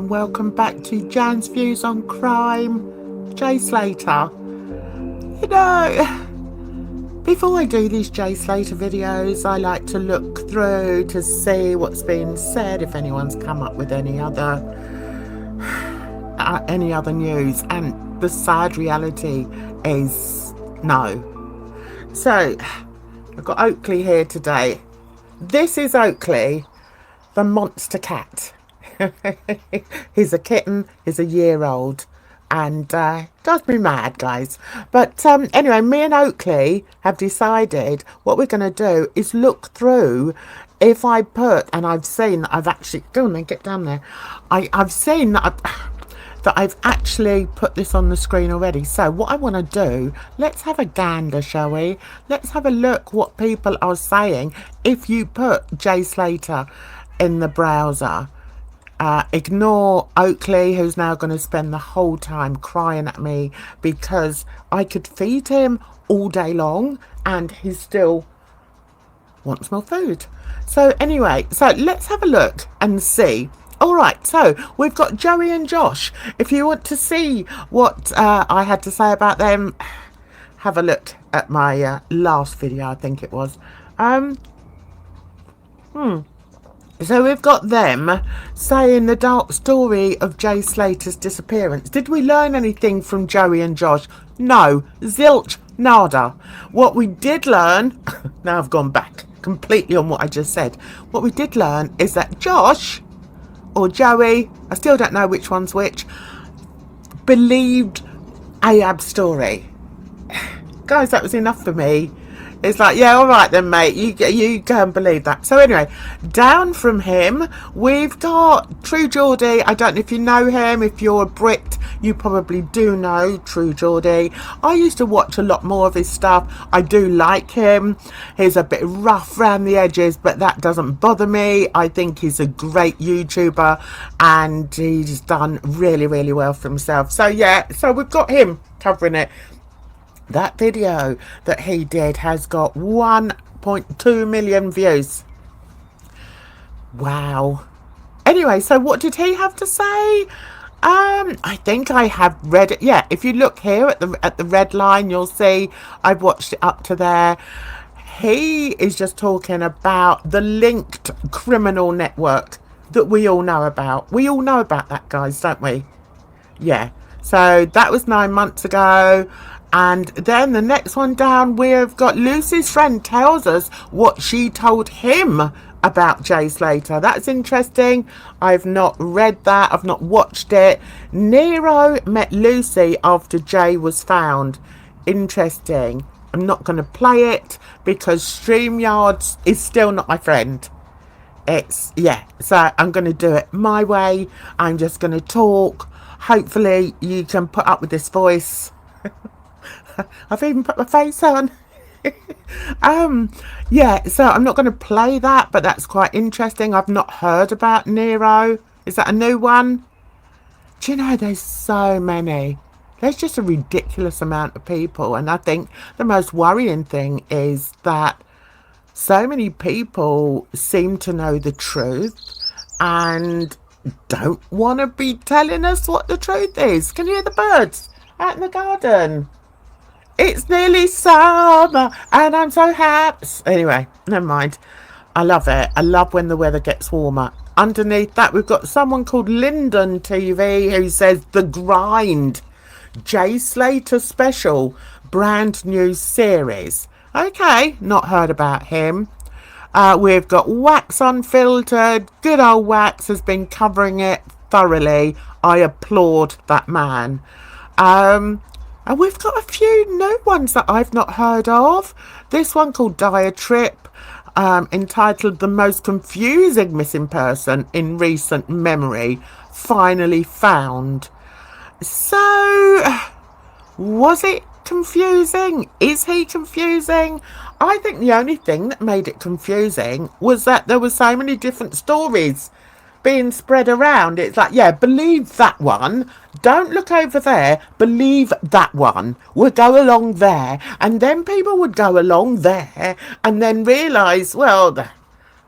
and welcome back to Jan's Views on Crime. Jay Slater. You know, before I do these Jay Slater videos, I like to look through to see what's been said, if anyone's come up with any other news, and the sad reality is no. So I've got Oakley here today. This is Oakley, the monster cat. He's a kitten, he's a year old, and does me mad, guys. But anyway, me and Oakley have decided what we're going to do is look through. If I put, and I've seen, I've actually, go on then, get down there. I've seen that I've actually put this on the screen already. So what I want to do, let's have a gander, shall we? Let's have a look what people are saying if you put Jay Slater in the browser. Ignore Oakley, who's now going to spend the whole time crying at me because I could feed him all day long and he still wants more food. So anyway, so let's have a look and see. All right, so we've got Joey and Josh. If you want to see what I had to say about them, have a look at my last video, I think it was. So we've got them saying the dark story of Jay Slater's disappearance. Did we learn anything from Joey and Josh? No. Zilch. Nada. What we did learn, now I've gone back completely on what I just said. What we did learn is that Josh, or Joey, I still don't know which one's which, believed Ahab's story. Guys, that was enough for me. It's like, yeah, all right then, mate. You go and believe that. So anyway, down from him, we've got True Jordy. I don't know if you know him. If you're a Brit, you probably do know True Jordy. I used to watch a lot more of his stuff. I do like him. He's a bit rough around the edges, but that doesn't bother me. I think he's a great YouTuber and he's done really, really well for himself. So yeah, so we've got him covering it. That video that he did has got 1.2 million views. Wow. Anyway, so what did he have to say? I think I have read it. Yeah, if you look here at the red line, you'll see I've watched it up to there. He is just talking about the linked criminal network that we all know about. We all know about that, guys, don't we? Yeah. So that was 9 months ago. And then the next one down, we've got Lucy's friend tells us what she told him about Jay Slater. That's interesting. I've not read that. I've not watched it. Nero met Lucy after Jay was found. Interesting. I'm not going to play it because StreamYard is still not my friend. Yeah. So I'm going to do it my way. I'm just going to talk. Hopefully you can put up with this voice. I've even put my face on. Yeah, so I'm not going to play that, but that's quite interesting. I've not heard about Nero. Is that a new one? Do you know, there's so many. There's just a ridiculous amount of people, and I think the most worrying thing is that so many people seem to know the truth and don't want to be telling us what the truth is. Can you hear the birds out in the garden? It's nearly summer and I'm so happy. Anyway, never mind. I love it. I love when the weather gets warmer. Underneath that, we've got someone called Lyndon TV who says The Grind, Jay Slater special, brand new series. Okay, not heard about him. We've got Wax Unfiltered. Good old Wax has been covering it thoroughly. I applaud that man. And we've got a few new ones that I've not heard of. This one called Dire Trip, entitled The Most Confusing Missing Person in Recent Memory, Finally Found. So, was it confusing? Is he confusing? I think the only thing that made it confusing was that there were so many different stories being spread around. It's like, yeah, believe that one. Don't look over there. Believe that one. We'll go along there. And then people would go along there and then realise, well,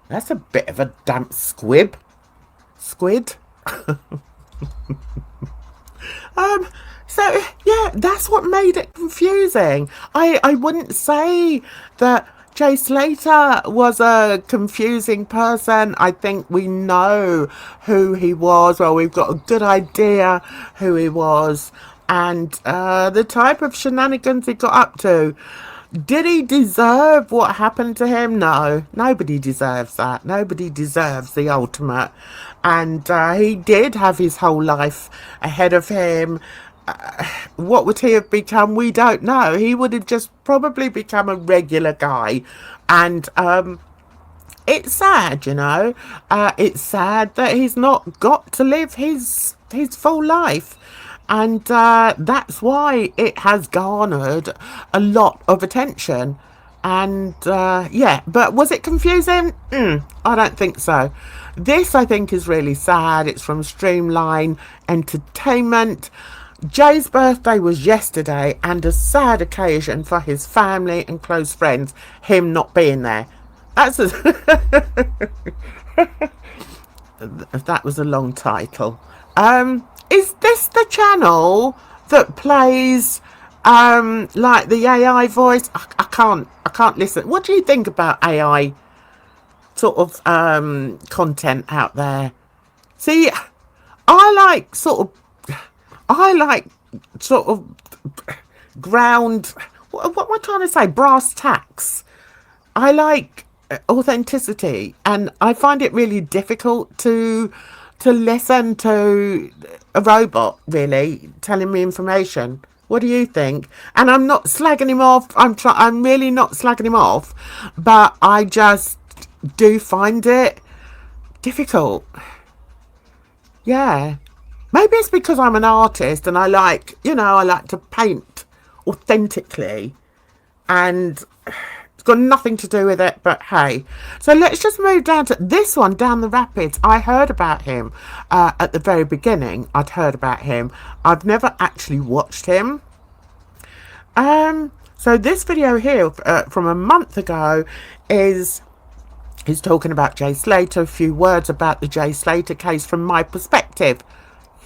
that's a bit of a damp squib. Squid? So yeah, that's what made it confusing. I wouldn't say that Jay Slater was a confusing person. I think we know who he was. Well, we've got a good idea who he was and the type of shenanigans he got up to. Did he deserve what happened to him? No, nobody deserves that. Nobody deserves the ultimate. And he did have his whole life ahead of him. What would he have become? We don't know. He would have just probably become a regular guy. And it's sad, you know. It's sad that he's not got to live his full life. And that's why it has garnered a lot of attention. And yeah, but was it confusing? I don't think so. This, I think, is really sad. It's from Streamline Entertainment. Jay's birthday was yesterday and a sad occasion for his family and close friends, him not being there. That's a that was a long title. Is this the channel that plays like the AI voice? I can't listen. What do you think about AI sort of content out there? See, I like sort of ground, what am I trying to say, brass tacks. I like authenticity, and I find it really difficult to listen to a robot really telling me information. What do you think? And I'm not slagging him off. I'm really not slagging him off, but I just do find it difficult. Yeah. Maybe it's because I'm an artist and I like to paint authentically, and it's got nothing to do with it, but hey. So let's just move down to this one, Down the Rapids. I heard about him at the very beginning. I'd heard about him. I've never actually watched him. So this video here from a month ago is he's talking about Jay Slater, a few words about the Jay Slater case from my perspective.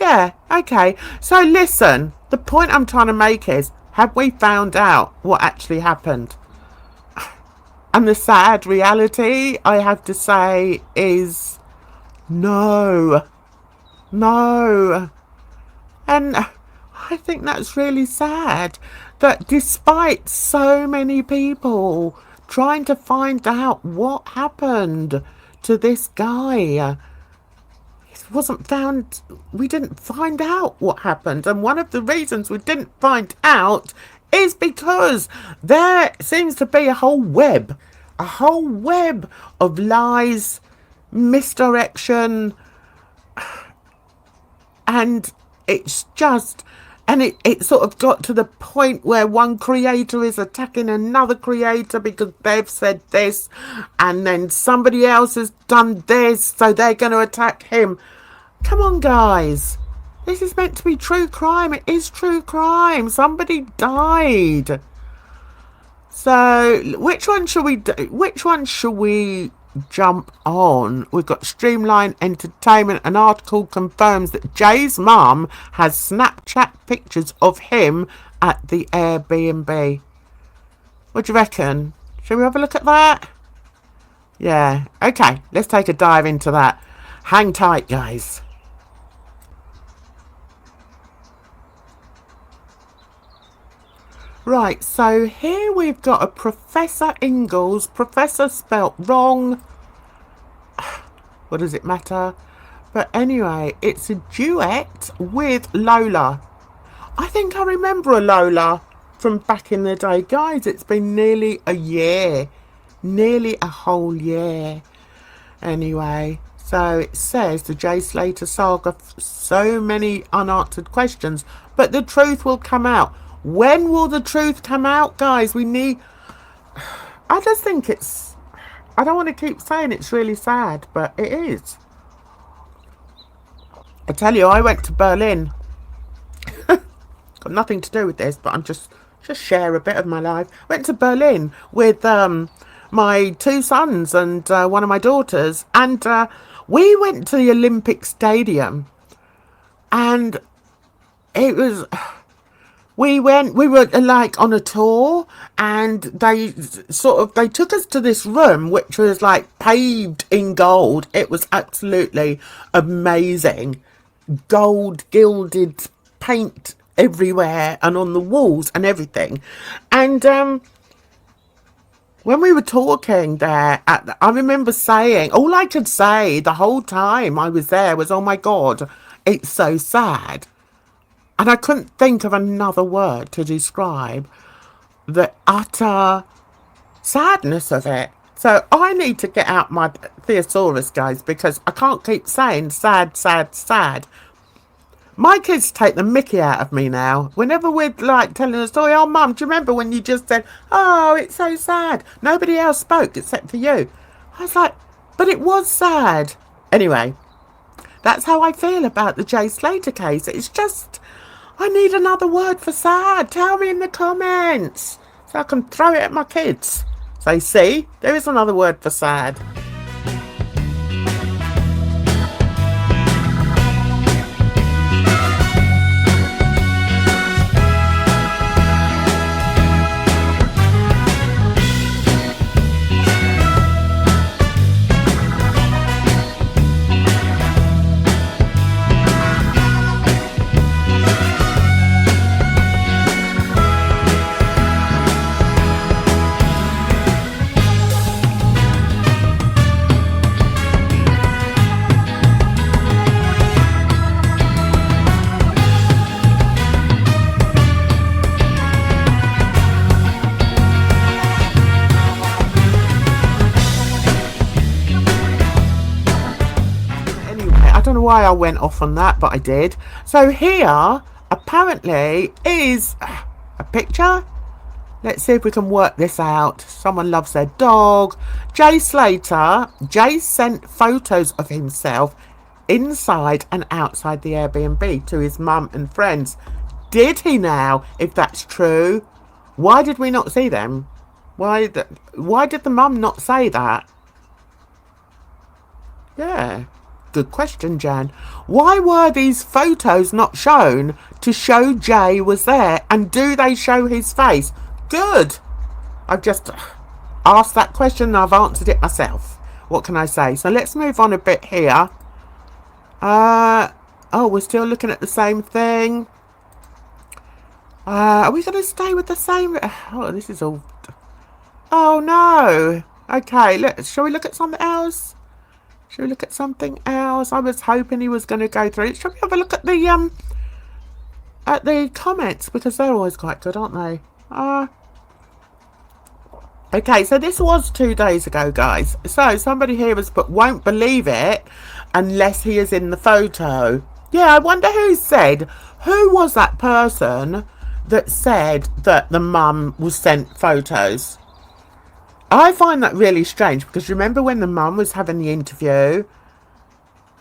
Yeah, okay. So listen, the point I'm trying to make is, have we found out what actually happened? And the sad reality, I have to say, is no. No. And I think that's really sad, that despite so many people trying to find out what happened to this guy, wasn't found. We didn't find out what happened, and one of the reasons we didn't find out is because there seems to be a whole web of lies, misdirection, and it's just, and it sort of got to the point where one creator is attacking another creator because they've said this, and then somebody else has done this, so they're going to attack him. Come on, guys. This is meant to be true crime. It is true crime. Somebody died. So, which one should we do? Which one should we jump on? We've got Streamline Entertainment. An article confirms that Jay's mum has Snapchat pictures of him at the Airbnb. What do you reckon? Shall we have a look at that? Yeah. Okay, let's take a dive into that. Hang tight, guys. Right, so here we've got a Professor Ingalls. Professor spelt wrong. What does it matter? But anyway, it's a duet with Lola. I think I remember a Lola from back in the day. Guys, it's been nearly a year. Nearly a whole year. Anyway, so it says the Jay Slater saga, so many unanswered questions, but the truth will come out. When will the truth come out, guys? We need... I just think it's... I don't want to keep saying it's really sad, but it is. I tell you, I went to Berlin. Got nothing to do with this, but I'm just share a bit of my life. Went to Berlin with my two sons and one of my daughters, and we went to the Olympic Stadium. And it was, we were like on a tour, and they took us to this room which was like paved in gold. It was absolutely amazing. Gold gilded paint everywhere and on the walls and everything. And when we were talking there, I remember saying, all I could say the whole time I was there was, oh my God, it's so sad. And I couldn't think of another word to describe the utter sadness of it. So I need to get out my thesaurus, guys, because I can't keep saying sad, sad, sad. My kids take the mickey out of me now. Whenever we're like telling a story, oh mum, do you remember when you just said, oh, it's so sad? Nobody else spoke except for you. I was like, but it was sad. Anyway, that's how I feel about the Jay Slater case. It's just, I need another word for sad. Tell me in the comments so I can throw it at my kids. So see, there is another word for sad. I don't know why I went off on that, but I did. So here, apparently, is a picture. Let's see if we can work this out. Someone loves their dog. Jay Slater. Jay sent photos of himself inside and outside the Airbnb to his mum and friends. Did he now? If that's true, why did we not see them? Why did the mum not say that? Yeah. Good question, Jan. Why were these photos not shown to show Jay was there? And do they show his face? Good. I've just asked that question and I've answered it myself. What can I say? So let's move on a bit here. Oh, we're still looking at the same thing. Are we going to stay with the same? Oh, this is all... Oh, no. Okay, shall we look at something else? Should we look at something else? I was hoping he was going to go through it. Shall we have a look at the comments? Because they're always quite good, aren't they? Okay, so this was 2 days ago, guys. So somebody here has put, won't believe it unless he is in the photo. Yeah, I wonder who said, who was that person that said that the mum was sent photos? I find that really strange because remember when the mum was having the interview,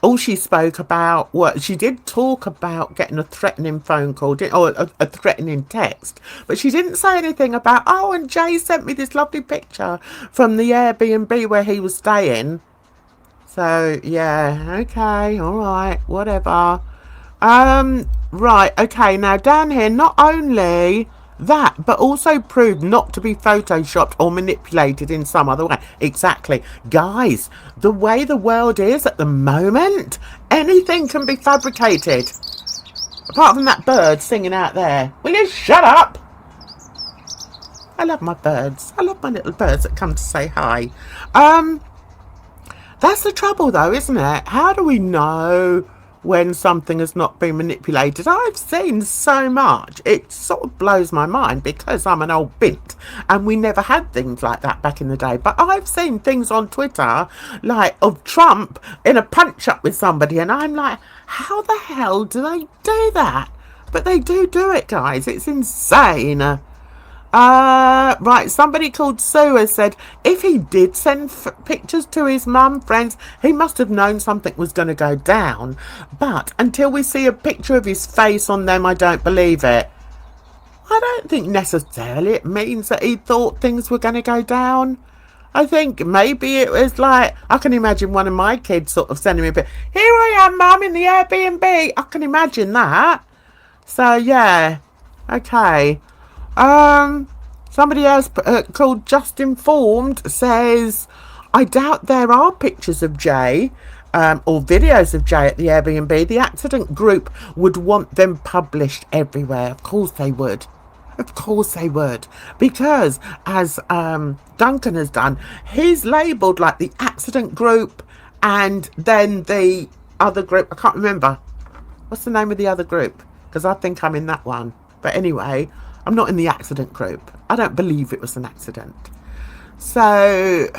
all she spoke about, she did talk about getting a threatening phone call or a threatening text, but she didn't say anything about, oh, and Jay sent me this lovely picture from the Airbnb where he was staying. So, yeah, okay, all right, whatever. Right, okay, now down here, not only... that, but also proved not to be photoshopped or manipulated in some other way. Exactly. Guys, the way the world is at the moment, anything can be fabricated. Apart from that bird singing out there. Will you shut up? I love my birds. I love my little birds that come to say hi. That's the trouble though, isn't it? How do we know when something has not been manipulated? I've seen so much. It sort of blows my mind because I'm an old bint and we never had things like that back in the day. But I've seen things on Twitter like of Trump in a punch up with somebody and I'm like, how the hell do they do that? But they do it, guys. It's insane. Right, somebody called Sue has said if he did send pictures to his mum, friends, he must have known something was going to go down. But until we see a picture of his face on them, I don't believe it. I don't think necessarily it means that he thought things were going to go down. I think maybe it was like, I can imagine one of my kids sort of sending me a bit, here I am, Mum, in the Airbnb. I can imagine that. So, yeah. Okay. Somebody else called Just Informed says, I doubt there are pictures of Jay or videos of Jay at the Airbnb. The accident group would want them published everywhere. Of course they would. Of course they would. Because, as Duncan has done, he's labelled like the accident group and then the other group. I can't remember. What's the name of the other group? Because I think I'm in that one. But anyway, I'm not in the accident group. I don't believe it was an accident. So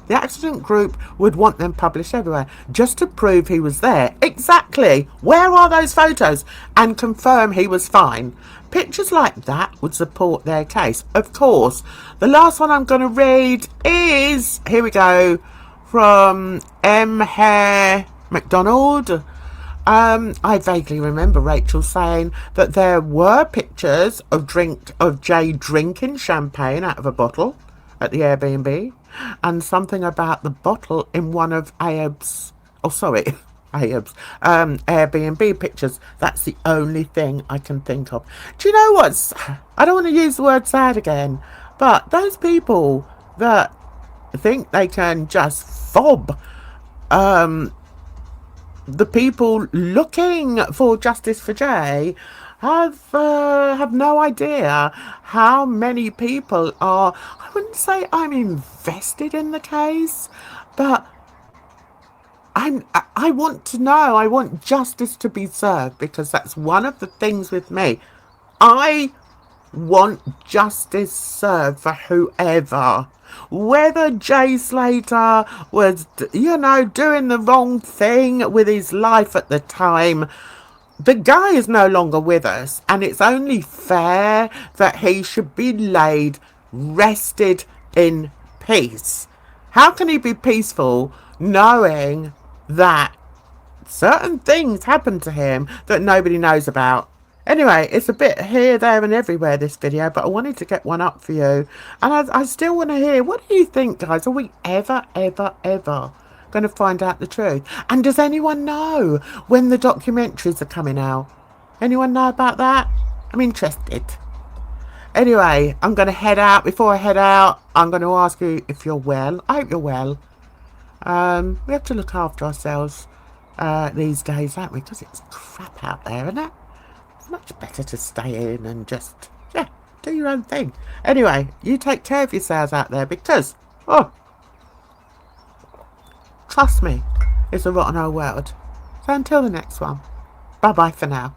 the accident group would want them published everywhere just to prove he was there. Exactly. Where are those photos? And confirm he was fine. Pictures like that would support their case. Of course. The last one I'm going to read is, here we go, from M. Hare McDonald. I vaguely remember Rachel saying that there were pictures of Jay drinking champagne out of a bottle at the Airbnb, and something about the bottle in one of Abe's Airbnb pictures. That's the only thing I can think of. Do you know what's, I don't want to use the word sad again, but those people that think they can just fob the people looking for justice for Jay have no idea how many people are, I wouldn't say I'm invested in the case, but I want to know, I want justice to be served, because that's one of the things with me. I want justice served for whoever. Whether Jay Slater was, doing the wrong thing with his life at the time, the guy is no longer with us, and it's only fair that he should be laid, rested in peace. How can he be peaceful knowing that certain things happen to him that nobody knows about? Anyway, it's a bit here, there and everywhere, this video, but I wanted to get one up for you. And I still want to hear, what do you think, guys? Are we ever going to find out the truth? And does anyone know when the documentaries are coming out? Anyone know about that? I'm interested. Anyway, I'm going to head out. Before I head out, I'm going to ask you if you're well. I hope you're well. We have to look after ourselves these days, don't we? Because it's crap out there, isn't it? Much better to stay in and just, do your own thing. Anyway, you take care of yourselves out there, because, trust me, it's a rotten old world. So until the next one, bye-bye for now.